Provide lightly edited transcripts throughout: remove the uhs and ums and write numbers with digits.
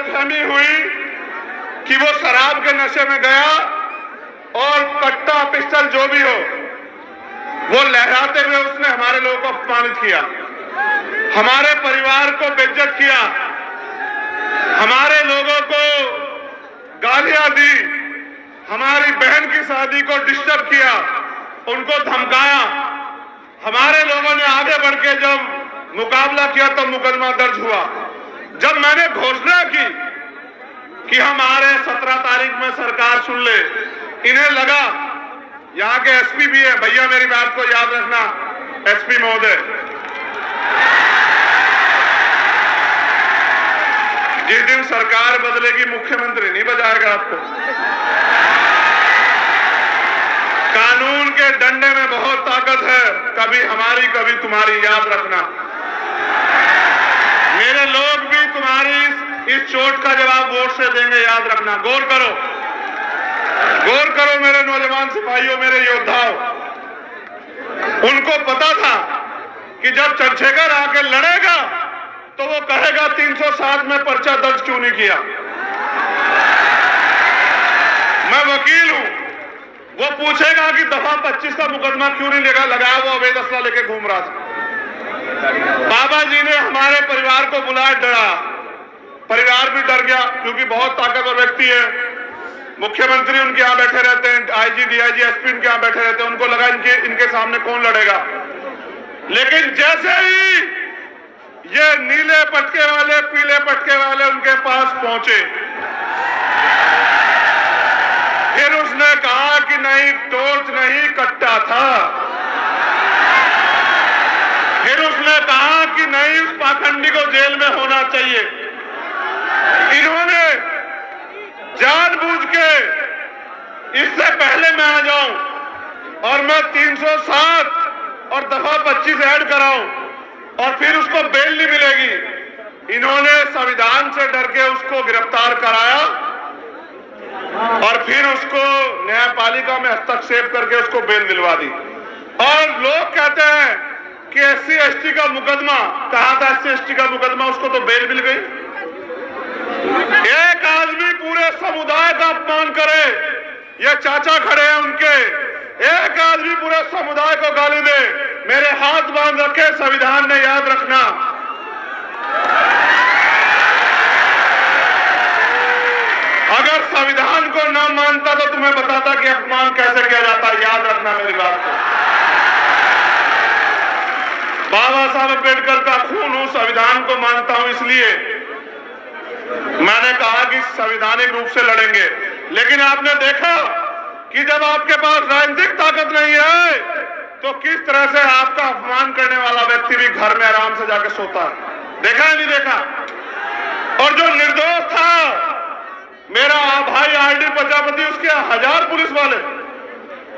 गलतफहमी हुई कि वो शराब के नशे में गया और कट्टा पिस्टल जो भी हो वो लहराते हुए उसने हमारे लोगों को अपमानित किया, हमारे परिवार को बेइज्जत किया, हमारे लोगों को गालियां दी, हमारी बहन की शादी को डिस्टर्ब किया, उनको धमकाया। हमारे लोगों ने आगे बढ़ के जब मुकाबला किया तो मुकदमा दर्ज हुआ। जब मैंने घोषणा की कि हम आ रहे 17 तारीख में सरकार सुन ले, इन्हें लगा, यहाँ के एसपी भी है, भैया मेरी बात को याद रखना एसपी महोदय, जिस दिन सरकार बदलेगी मुख्यमंत्री नहीं बजाएगा आपको। कानून के डंडे में बहुत ताकत है, कभी हमारी कभी तुम्हारी, याद रखना। मेरे लोग भी तुम्हारी इस चोट का जवाब वोट से देंगे, याद रखना। गौर करो, गौर करो मेरे नौजवान सिपाहियों, मेरे योद्धाओं। उनको पता था कि जब चंद्रशेखर आके लड़ेगा तो वो कहेगा 307 में पर्चा दर्ज क्यों नहीं किया। मैं वकील हूं, वो पूछेगा कि दफा 25 का मुकदमा क्यों नहीं लगाया, वो अवैध असला लेके घूम रहा था। बाबा जी ने हमारे परिवार को बुलाया, डरा, परिवार भी डर गया क्योंकि बहुत ताकतवर व्यक्ति है। मुख्यमंत्री उनके यहां बैठे रहते हैं, आईजी डीआईजी एसपी उनके यहां बैठे रहते हैं, उनको लगा इनके सामने कौन लड़ेगा। लेकिन जैसे ही ये नीले पटके वाले, पीले पटके वाले उनके पास पहुंचे, फिर उसने कहा कि नहीं, टॉर्च नहीं कट्टा था। फिर उसने कहा कि नहीं, उस पाखंडी को जेल में होना चाहिए। इन्होंने जानबूझ के, इससे पहले मैं आ जाऊं और मैं 307 और दफा 25 ऐड कराऊं और फिर उसको बेल नहीं मिलेगी, इन्होंने संविधान से डर के उसको गिरफ्तार कराया और फिर उसको न्यायपालिका में हस्तक्षेप करके उसको बेल दिलवा दी। और लोग कहते हैं कि एससी एसटी का मुकदमा, कहा था एससी एसटी का मुकदमा, उसको तो बेल मिल गई। एक आदमी पूरे समुदाय का अपमान करे, ये चाचा खड़े हैं उनके, एक आदमी पूरे समुदाय को गाली दे, मेरे हाथ बांध रखे संविधान ने, याद रखना। अगर संविधान को ना मानता तो तुम्हें बताता कि अपमान कैसे किया जाता, याद रखना मेरी बात को। बाबा साहब अम्बेडकर का खून हूं, संविधान को मानता हूं, इसलिए मैंने कहा कि संवैधानिक रूप से लड़ेंगे। लेकिन आपने देखा कि जब आपके पास राजनीतिक ताकत नहीं है तो किस तरह से आपका अपमान करने वाला व्यक्ति भी घर में आराम से जाके सोता है। देखा है नहीं देखा? और जो निर्दोष था मेरा भाई आरडी प्रजापति, उसके 1000 पुलिस वाले,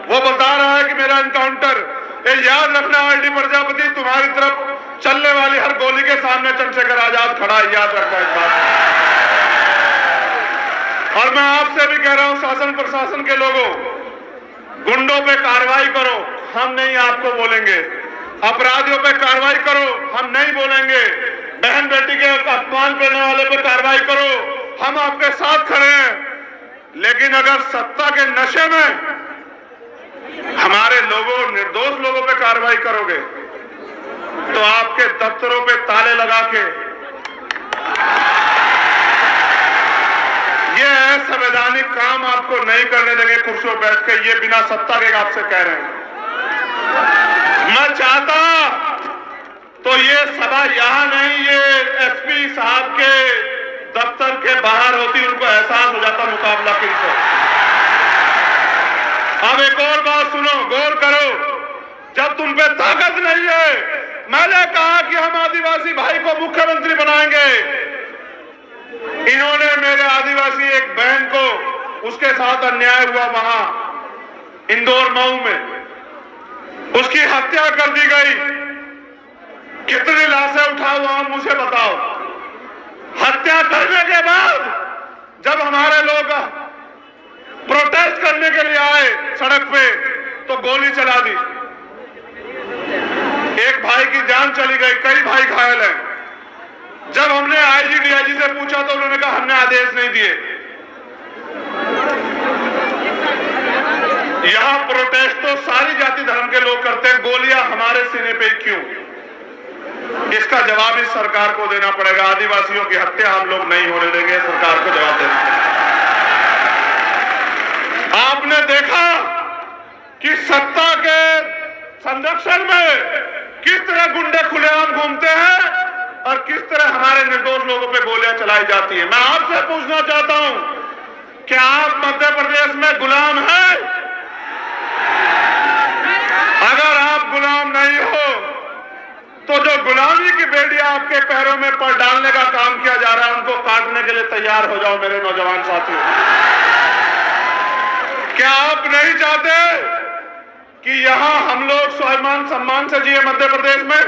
वो बता रहा है कि मेरा एनकाउंटर, ये याद रखना आरडी प्रजापति, तुम्हारी तरफ चलने वाली हर गोली के सामने चंद्रशेखर आजाद खड़ा है, याद रखना इस बात। और मैं आपसे भी कह रहा हूं, शासन प्रशासन के लोगों, गुंडों पे कार्रवाई करो, हम नहीं आपको बोलेंगे। अपराधियों पे कार्रवाई करो, हम नहीं बोलेंगे। बहन बेटी के अपमान करने वाले पे कार्रवाई करो, हम आपके साथ खड़े हैं। लेकिन अगर सत्ता के नशे में हमारे लोगों, निर्दोष लोगों पे कार्रवाई करोगे तो आपके दफ्तरों पे ताले लगा के, ये असंवैधानिक काम आपको नहीं करने देंगे कुर्सियों बैठ के, ये बिना सत्ता के आपसे कह रहे हैं। मैं चाहता तो ये सभा यहां नहीं, ये एसपी साहब के दफ्तर के बाहर होती, उनको एहसास हो जाता मुकाबला किससे। अब एक और बात सुनो, गौर करो, जब तुम पे ताकत नहीं है, मैंने कहा कि हम आदिवासी भाई को मुख्यमंत्री बनाएंगे। इन्होंने मेरे आदिवासी एक बहन को, उसके साथ अन्याय हुआ वहां इंदौर मऊ में, उसकी हत्या कर दी गई। कितनी लाशें उठाओ वहां, मुझे बताओ। हत्या करने के बाद जब हमारे लोग प्रोटेस्ट करने के लिए आए सड़क पे तो गोली चला दी, एक भाई की जान चली गई, कई भाई घायल हैं। जब हमने आईजी डीआईजी से पूछा तो उन्होंने कहा हमने आदेश नहीं दिए। यहां प्रोटेस्ट तो सारी जाति धर्म के लोग करते हैं, गोलियां हमारे सीने पे क्यों? इसका जवाब इस सरकार को देना पड़ेगा। आदिवासियों की हत्या हम लोग नहीं होने देंगे, सरकार को जवाब देना। आपने देखा कि सत्ता के संरक्षण में किस तरह गुंडे खुलेआम घूमते हैं और किस तरह हमारे निर्दोष लोगों पे गोलियां चलाई जाती है। मैं आपसे पूछना चाहता हूं, क्या आप मध्य प्रदेश में गुलाम हैं? अगर आप गुलाम नहीं हो तो जो गुलामी की बेड़ियां आपके पैरों में पर डालने का काम किया जा रहा है, उनको काटने के लिए तैयार हो जाओ मेरे नौजवान साथियों। क्या आप नहीं चाहते कि यहां हम लोग स्वाभिमान सम्मान से जिए मध्य प्रदेश में?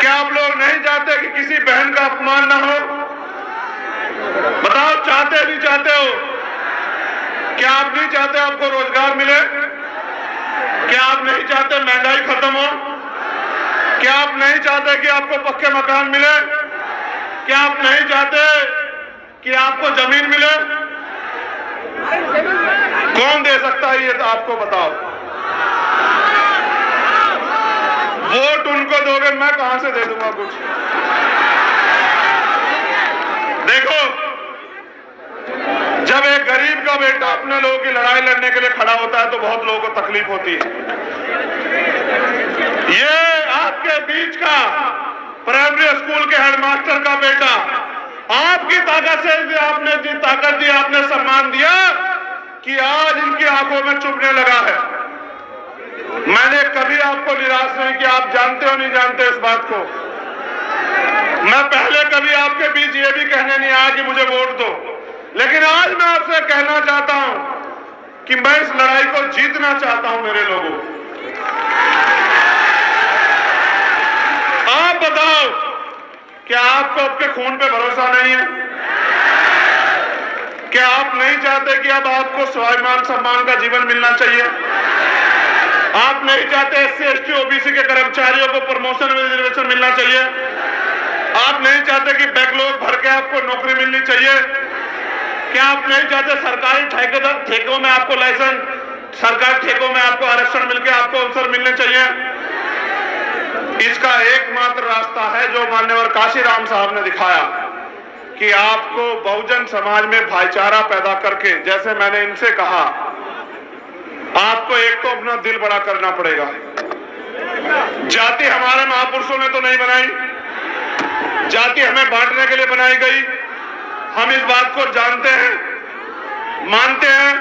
क्या आप लोग नहीं चाहते कि किसी बहन का अपमान ना हो? बताओ, चाहते नहीं चाहते हो? क्या आप नहीं चाहते आपको रोजगार मिले? क्या आप नहीं चाहते महंगाई खत्म हो? क्या आप नहीं चाहते कि आपको पक्के मकान मिले? क्या आप नहीं चाहते कि आपको जमीन मिले? कौन दे सकता है ये तो आपको बताओ। वोट उनको दोगे, मैं कहां से दे दूंगा कुछ? देखो, जब एक गरीब का बेटा अपने लोगों की लड़ाई लड़ने के लिए खड़ा होता है तो बहुत लोगों को तकलीफ होती है। ये आपके बीच का प्राइमरी स्कूल के हेडमास्टर का बेटा आपकी ताकत से आपने दी, ताकत दी, आपने सम्मान दिया कि आज इनकी आंखों में चुभने लगा है। मैंने कभी आपको निराश नहीं किया, आप जानते हो नहीं जानते इस बात को। मैं पहले कभी आपके बीच ये भी कहने नहीं आया कि मुझे वोट दो, लेकिन आज मैं आपसे कहना चाहता हूं कि मैं इस लड़ाई को जीतना चाहता हूं मेरे लोगों। आप बताओ, क्या आपको आपके खून पे भरोसा नहीं है? क्या आप नहीं चाहते कि अब आपको स्वाभिमान सम्मान का जीवन मिलना चाहिए? आप नहीं चाहते एससी एसटी ओबीसी के कर्मचारियों को प्रमोशन में रिजर्वेशन मिलना चाहिए? आप नहीं चाहते कि बैकलॉग भर के आपको नौकरी मिलनी चाहिए? क्या आप नहीं चाहते सरकारी ठेकों में आपको लाइसेंस, सरकारी ठेकों में आपको आरक्षण मिलकर आपको अवसर मिलने चाहिए? इसका एकमात्र रास्ता है जो मान्यवर काशीराम साहब ने दिखाया कि आपको बहुजन समाज में भाईचारा पैदा करके, जैसे मैंने इनसे कहा, आपको एक तो अपना दिल बड़ा करना पड़ेगा। जाति हमारे महापुरुषों ने तो नहीं बनाई, जाति हमें बांटने के लिए बनाई गई। हम इस बात को जानते हैं, मानते हैं,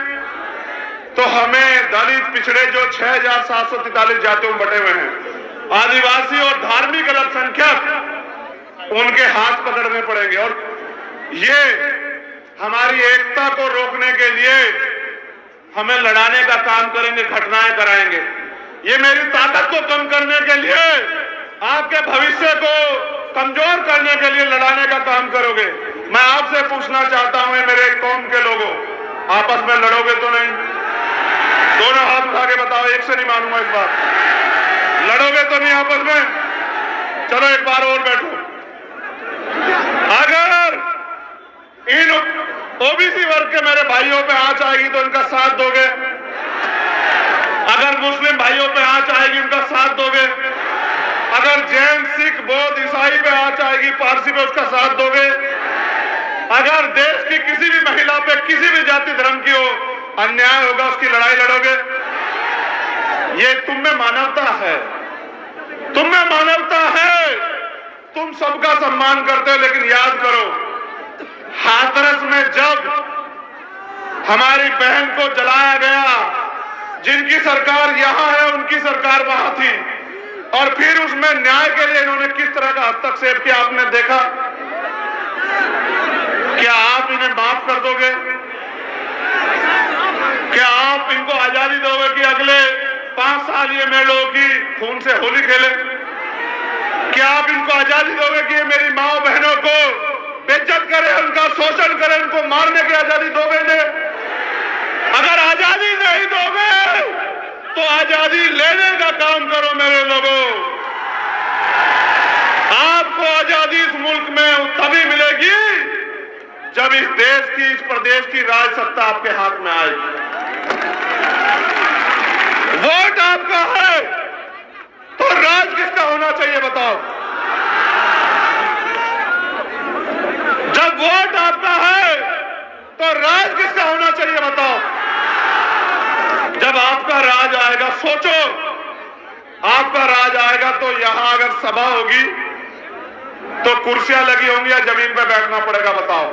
तो हमें दलित पिछड़े जो 6,743 जातियों में बटे हुए हैं, आदिवासी और धार्मिक अल्पसंख्यक, उनके हाथ पकड़ने पड़ेंगे। और ये हमारी एकता को रोकने के लिए हमें लड़ाने का काम करेंगे, घटनाएं कराएंगे। ये मेरी ताकत को कम करने के लिए, आपके भविष्य को कमजोर करने के लिए लड़ाने का काम करोगे। मैं आपसे पूछना चाहता हूं, मेरे कौम के लोगों, आपस में लड़ोगे तो नहीं? दोनों हाथ उठा के बताओ, एक से नहीं मानूंगा इस बार। लड़ोगे तो नहीं आपस में? चलो एक बार और बैठो। अगर इन ओबीसी वर्ग के मेरे भाइयों पे आंच आएगी तो इनका साथ दोगे? अगर मुस्लिम भाइयों पे आंच आएगी उनका साथ दोगे? अगर जैन सिख बौद्ध ईसाई पे आंच आएगी, पारसी पे, उसका साथ दोगे? अगर देश की किसी भी महिला पे, किसी भी जाति धर्म की हो, अन्याय होगा, उसकी लड़ाई लड़ोगे? ये तुम में मानवता है, तुम में मानवता है। तुम सबका सम्मान करते हो, लेकिन याद करो, हाथरस में जब हमारी बहन को जलाया गया, जिनकी सरकार यहां है उनकी सरकार वहां थी, और फिर उसमें न्याय के लिए इन्होंने किस तरह का हस्तक्षेप किया आपने देखा? क्या आप इन्हें माफ कर दोगे? क्या आप इनको आजादी दोगे कि अगले 5 साल ये मेरे लोगों की खून से होली खेले? क्या आप इनको आजादी दोगे कि ये मेरी माँ बहनों को बेइज्जत करे, उनका शोषण करे, उनको मारने की आजादी दोगे इन्हें? अगर आजादी नहीं दोगे तो आजादी लेने का काम करो मेरे लोगों। आपको आजादी इस मुल्क में तभी जब इस देश की, इस प्रदेश की राज सत्ता आपके हाथ में आएगी। वोट आपका है तो राज किसका होना चाहिए बताओ? जब वोट आपका है तो राज किसका होना चाहिए बताओ? जब आपका राज आएगा, सोचो, आपका राज आएगा तो यहां अगर सभा होगी तो कुर्सियां लगी होंगी या जमीन पे बैठना पड़ेगा बताओ?